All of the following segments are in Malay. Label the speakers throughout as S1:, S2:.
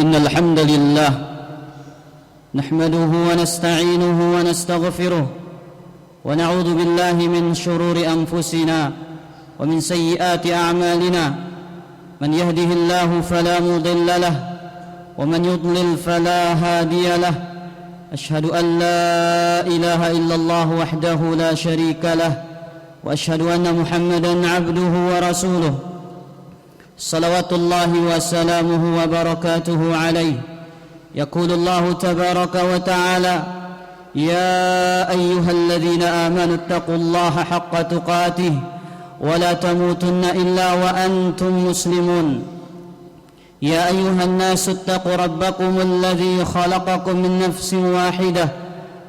S1: إن الحمد لله نحمده ونستعينه ونستغفره ونعوذ بالله من شرور أنفسنا ومن سيئات أعمالنا من يهده الله فلا مضل له ومن يضلل فلا هادي له أشهد أن لا إله إلا الله وحده لا شريك له وأشهد أن محمدا عبده ورسوله صلوات الله وسلامه وبركاته عليه. يقول الله تبارك وتعالى: يا أيها الذين آمنوا اتقوا الله حق تقاته ولا تموتن إلا وأنتم مسلمون. يا أيها الناس اتقوا ربكم الذي خلقكم من نفس واحدة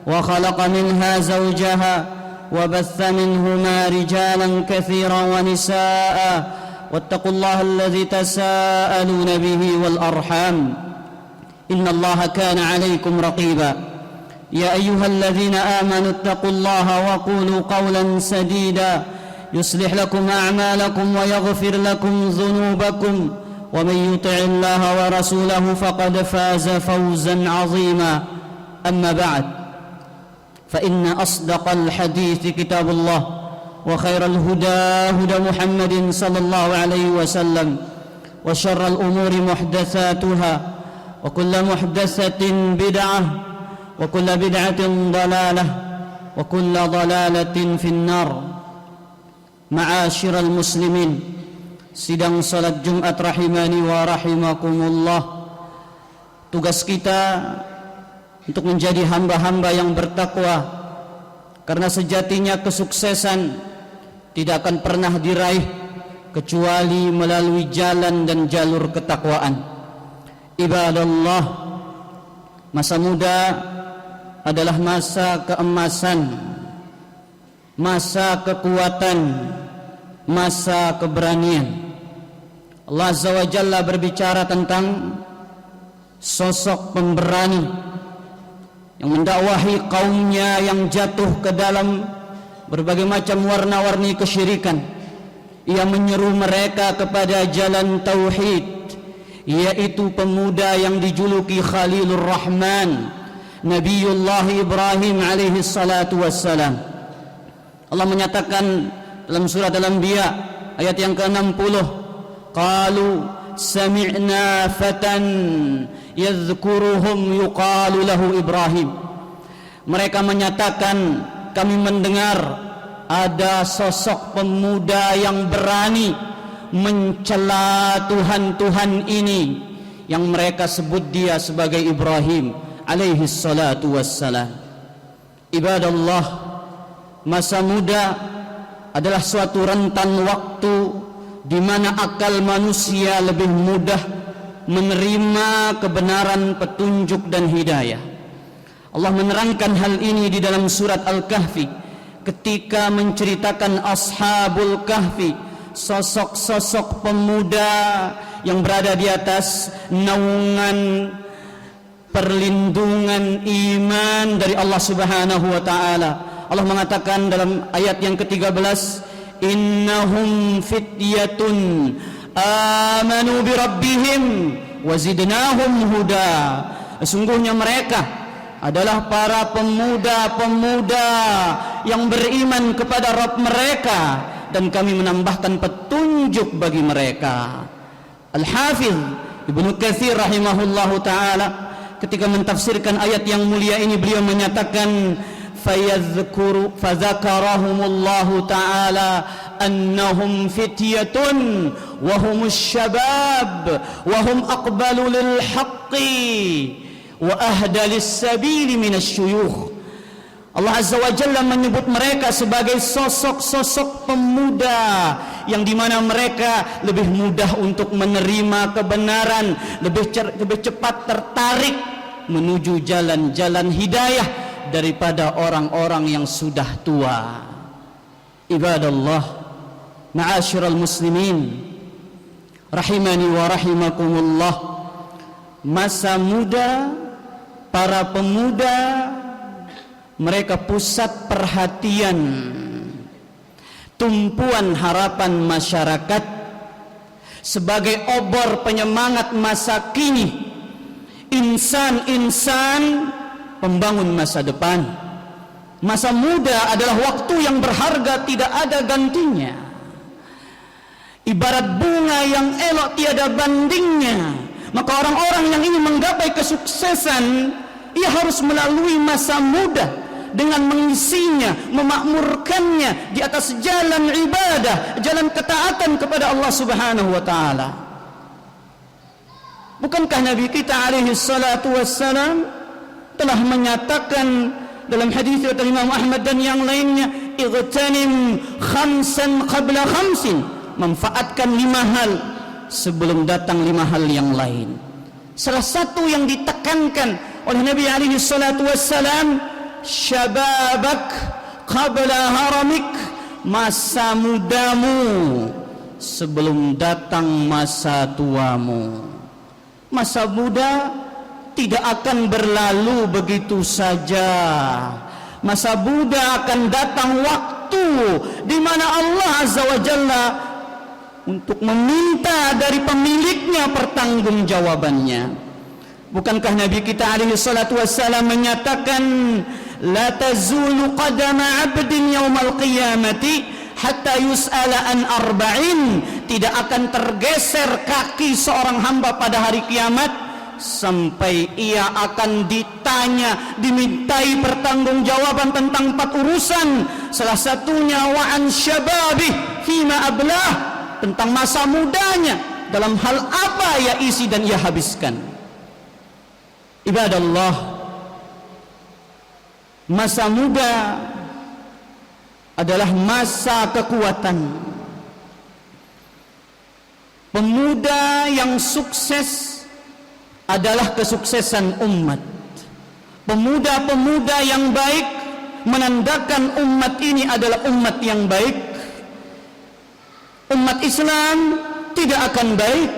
S1: وخلق منها زوجها وبث منهما رجالا كثيرا ونساء واتقوا الله الذي تساءلون به والأرحام إن الله كان عليكم رقيبا. يا أيها الذين آمنوا اتقوا الله وقولوا قولا سديدا يصلح لكم أعمالكم ويغفر لكم ذنوبكم ومن يطع الله ورسوله فقد فاز فوزا عظيما. أما بعد، فإن أصدق الحديث كتاب الله وخير الهدى هدى محمد صلى الله عليه وسلم وشر الأمور محدثاتها وكل محدثة بدعة وكل بدعة ضلالة وكل ضلالة في النار. Ma'asyiral muslimin, sidang salat Jumat rahimani wa rahimakumullah. Tugas kita untuk menjadi hamba-hamba yang bertakwa, karena sejatinya kesuksesan tidak akan pernah diraih kecuali melalui jalan dan jalur ketakwaan. Ibadallah, masa muda adalah masa keemasan, masa kekuatan, masa keberanian. Allah Azza wa Jalla berbicara tentang sosok pemberani yang mendakwahi kaumnya yang jatuh ke dalam berbagai macam warna-warni kesyirikan. Ia menyeru mereka kepada jalan tauhid, yaitu pemuda yang dijuluki Khalilur Rahman, Nabiullah Ibrahim alaihi salatu wassalam. Allah menyatakan dalam surat Al-Anbiya ayat yang ke-60, qalu sami'na fatan yadhkuruhum yuqalu lahu Ibrahim. Mereka menyatakan, kami mendengar ada sosok pemuda yang berani mencela Tuhan-Tuhan ini yang mereka sebut dia sebagai Ibrahim alaihi salatu wassalam. Ibadallah, masa muda adalah suatu rentan waktu di mana akal manusia lebih mudah menerima kebenaran, petunjuk dan hidayah. Allah menerangkan hal ini di dalam surat Al-Kahfi ketika menceritakan Ashabul Kahfi, sosok-sosok pemuda yang berada di atas naungan perlindungan iman dari Allah Subhanahu wa taala. Allah mengatakan dalam ayat yang ke-13, innahum fityatun amanu bi rabbihim wa zidnahum huda. Sesungguhnya mereka adalah para pemuda-pemuda yang beriman kepada Rabb mereka dan kami menambahkan petunjuk bagi mereka. Al-Hafidh Ibnu Katsir rahimahullahu taala ketika mentafsirkan ayat yang mulia ini, beliau menyatakan fadzakarahumullahu ta'ala annahum fityatun wa humus syabab wa hum aqbalu lil haqqi wa ahda lis sabili minasyuyukh. Allah Azza wa Jalla menyebut mereka sebagai sosok-sosok pemuda yang dimana mereka lebih mudah untuk menerima kebenaran, lebih cepat tertarik menuju jalan-jalan hidayah daripada orang-orang yang sudah tua. Ibadallah, ma'asyiral muslimin rahimani wa rahimakumullah, masa muda para pemuda mereka pusat perhatian, tumpuan harapan masyarakat, sebagai obor penyemangat masa kini insan-insan pembangun masa depan. Masa muda adalah waktu yang berharga, tidak ada gantinya. Ibarat bunga yang elok tiada bandingnya. Maka orang-orang yang ingin menggapai kesuksesan, ia harus melalui masa muda dengan mengisinya, memakmurkannya di atas jalan ibadah, jalan ketaatan kepada Allah Subhanahu wa taala. Bukankah Nabi kita alaihi salatu wassalam telah menyatakan dalam hadis riwayat Imam Ahmad dan yang lainnya, igtanim khamsan qabla khamsin, manfaatkan 5 hal sebelum datang 5 hal yang lain. Salah satu yang ditekankan oleh Nabi alaihi salatu wassalam, syababak qabla haramik, masa mudamu sebelum datang masa tuamu. Masa muda tidak akan berlalu begitu saja. Masa muda akan datang waktu di mana Allah Azza wa Jalla untuk meminta dari pemiliknya pertanggungjawabannya. Bukankah Nabi kita alaihi salatu wassalam menyatakan, la tazulu qadama 'abdin yaumal qiyamati hatta yus'ala an arba'in, tidak akan tergeser kaki seorang hamba pada hari kiamat sampai ia akan ditanya, dimintai pertanggungjawaban tentang 4 urusan. Salah satunya wa an syababih fima ablah, tentang masa mudanya, dalam hal apa ia isi dan ia habiskan. Ibadallah, masa muda adalah masa kekuatan. Pemuda yang sukses adalah kesuksesan umat. Pemuda-pemuda yang baik menandakan umat ini adalah umat yang baik. Umat Islam tidak akan baik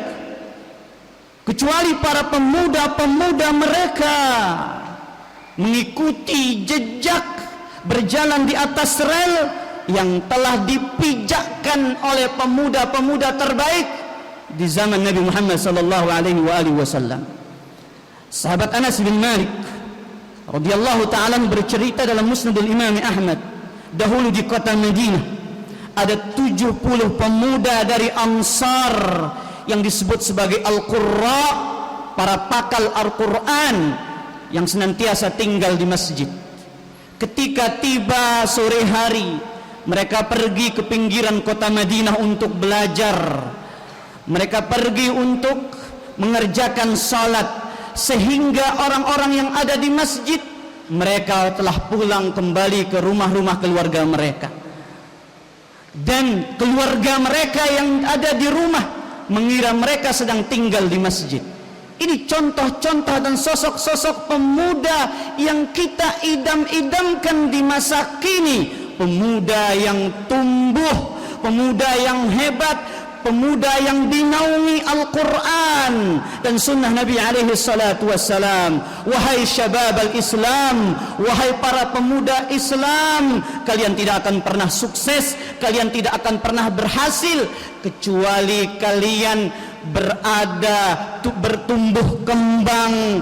S1: kecuali para pemuda-pemuda mereka mengikuti jejak, berjalan di atas rel yang telah dipijakkan oleh pemuda-pemuda terbaik di zaman Nabi Muhammad sallallahu alaihi wasallam. Sahabat Anas bin Malik radhiyallahu ta'ala bercerita dalam Musnadul Imam Ahmad, dahulu di kota Madinah ada 70 pemuda dari Ansar yang disebut sebagai Al-Qurra, para pakal Al-Quran yang senantiasa tinggal di masjid. Ketika tiba sore hari, mereka pergi ke pinggiran kota Madinah untuk belajar. Mereka pergi untuk mengerjakan salat, sehingga orang-orang yang ada di masjid, mereka telah pulang kembali ke rumah-rumah keluarga mereka. Dan keluarga mereka yang ada di rumah mengira mereka sedang tinggal di masjid. Ini contoh-contoh dan sosok-sosok pemuda yang kita idam-idamkan di masa kini. Pemuda yang tumbuh, pemuda yang hebat, pemuda yang dinaungi Al-Quran dan sunnah Nabi alaihi salatu wassalam. Wahai syabab al-Islam, wahai para pemuda Islam, kalian tidak akan pernah sukses, kalian tidak akan pernah berhasil kecuali kalian bertumbuh kembang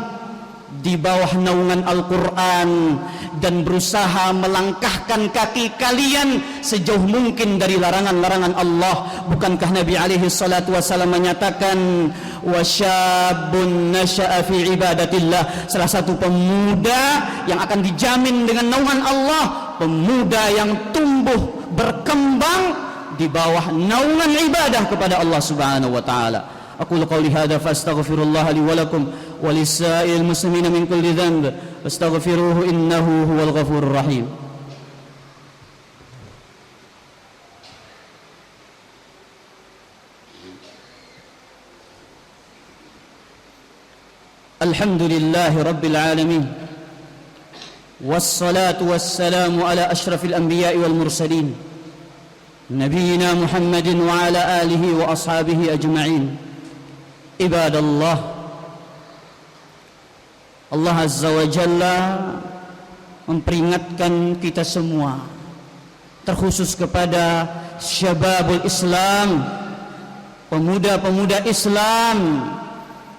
S1: di bawah naungan Al-Quran dan berusaha melangkahkan kaki kalian sejauh mungkin dari larangan-larangan Allah. Bukankah Nabi alaihi salatu wasallam menyatakan, wasyabun nasya'a fi ibadatillah, salah satu pemuda yang akan dijamin dengan naungan Allah, pemuda yang tumbuh berkembang di bawah naungan ibadah kepada Allah Subhanahu wa taala. Aqulu qawli hadza fastaghfirullah li wa lakum wa lisa'il muslimina min kulli dhanb fastaghfiruhu innahu huwal ghafurur rahim. Alhamdulillahi rabbil alamin, wassalatu wassalamu ala asyrafil anbiya'i wal mursalin, nabiyyina Muhammadin wa ala alihi wa ashabihi ajma'in. Ibadallah, Allah Azza wa Jalla memperingatkan kita semua, terkhusus kepada syababul Islam, pemuda-pemuda Islam,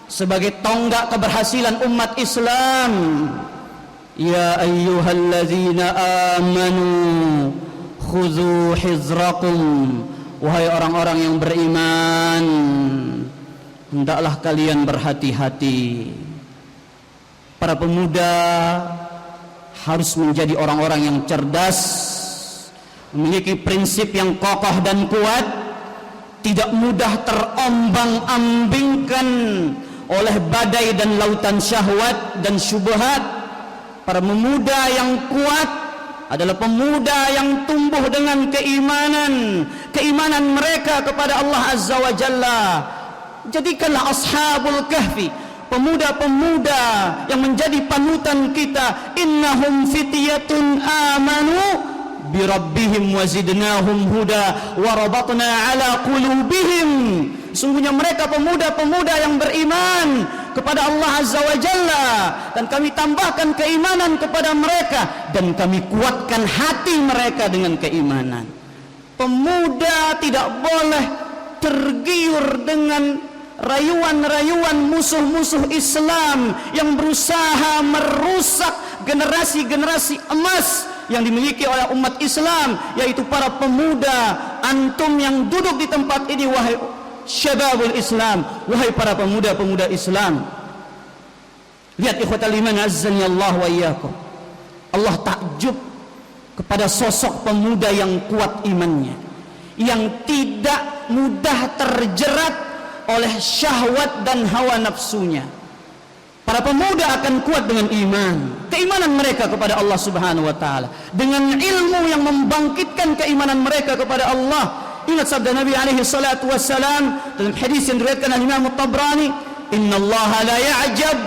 S1: sebagai tonggak keberhasilan umat Islam. Ya ayyuhallazina amanu khudhu hizrakum, wahai orang-orang yang beriman, hendaklah kalian berhati-hati. Para pemuda harus menjadi orang-orang yang cerdas, memiliki prinsip yang kokoh dan kuat, tidak mudah terombang-ambingkan oleh badai dan lautan syahwat dan syubhat. Para pemuda yang kuat adalah pemuda yang tumbuh dengan keimanan mereka kepada Allah Azza wa Jalla. Jadikanlah ashabul kahfi, pemuda-pemuda yang menjadi panutan kita. Innahum fityatun amanu birabbihim wazidnahum huda warabatna ala qulubihim. Sungguhnya mereka pemuda-pemuda yang beriman kepada Allah Azza wa Jalla, dan kami tambahkan keimanan kepada mereka, dan kami kuatkan hati mereka dengan keimanan. Pemuda tidak boleh tergiur dengan rayuan-rayuan musuh-musuh Islam yang berusaha merusak generasi-generasi emas yang dimiliki oleh umat Islam, yaitu para pemuda. Antum yang duduk di tempat ini, wahai syababul Islam, wahai para pemuda-pemuda Islam, lihat ikhwatal iman azzani Allah wa iyyakum. Allah takjub kepada sosok pemuda yang kuat imannya, yang tidak mudah terjerat oleh syahwat dan hawa nafsunya. Para pemuda akan kuat dengan iman, keimanan mereka kepada Allah Subhanahu wa taala, dengan ilmu yang membangkitkan keimanan mereka kepada Allah. Ingat sabda Nabi alaihi salatu wassalam dalam hadis yang diriwayatkan oleh Imam At-Tabrani, innallaha la ya'jab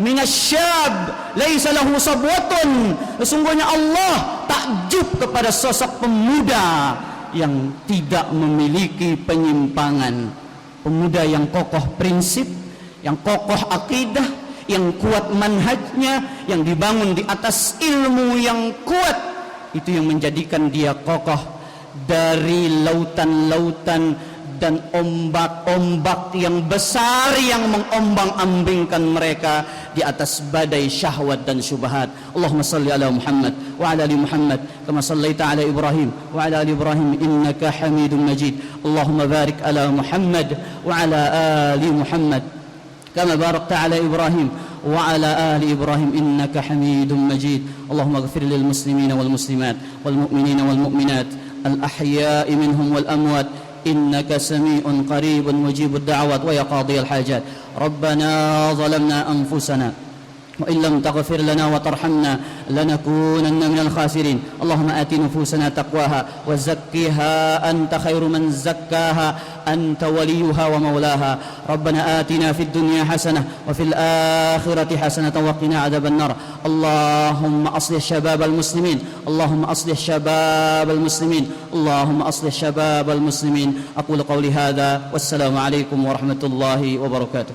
S1: minasyab laisa lahu sabwatun. Sesungguhnya Allah takjub kepada sosok pemuda yang tidak memiliki penyimpangan, pemuda yang kokoh prinsip, yang kokoh akidah, yang kuat manhajnya, yang dibangun di atas ilmu yang kuat. Itu yang menjadikan dia kokoh dari lautan-lautan dan ombak-ombak yang besar yang mengombang-ambingkan mereka di atas badai syahwat dan syubhat. Allahumma salli ala Muhammad wa ala ali Muhammad kama sallaita ala Ibrahim wa ala ali Ibrahim innaka Hamidum Majid. Allahumma barik ala Muhammad wa ala ali Muhammad kama barakta ala Ibrahim wa ala ali Ibrahim innaka Hamidum Majid. Allahumma ighfir lil muslimina wal muslimat wal mu'minina wal mu'minat الأحياء منهم والأموات إنك سميع قريب مجيب الدعوات ويا قاضي الحاجات. ربنا ظلمنا أنفسنا وإن لم تغفر لنا وترحمنا لنكونن من الخاسرين. اللهم آت نفوسنا تقواها وزكها أنت خير من زكاها أنت وليها ومولاها. ربنا آتنا في الدنيا حسنة وفي الآخرة حسنة وقنا عذاب النار. اللهم أصلح شباب المسلمين، اللهم أصلح شباب المسلمين، اللهم أصلح شباب المسلمين. أقول قولي هذا والسلام عليكم ورحمة الله وبركاته.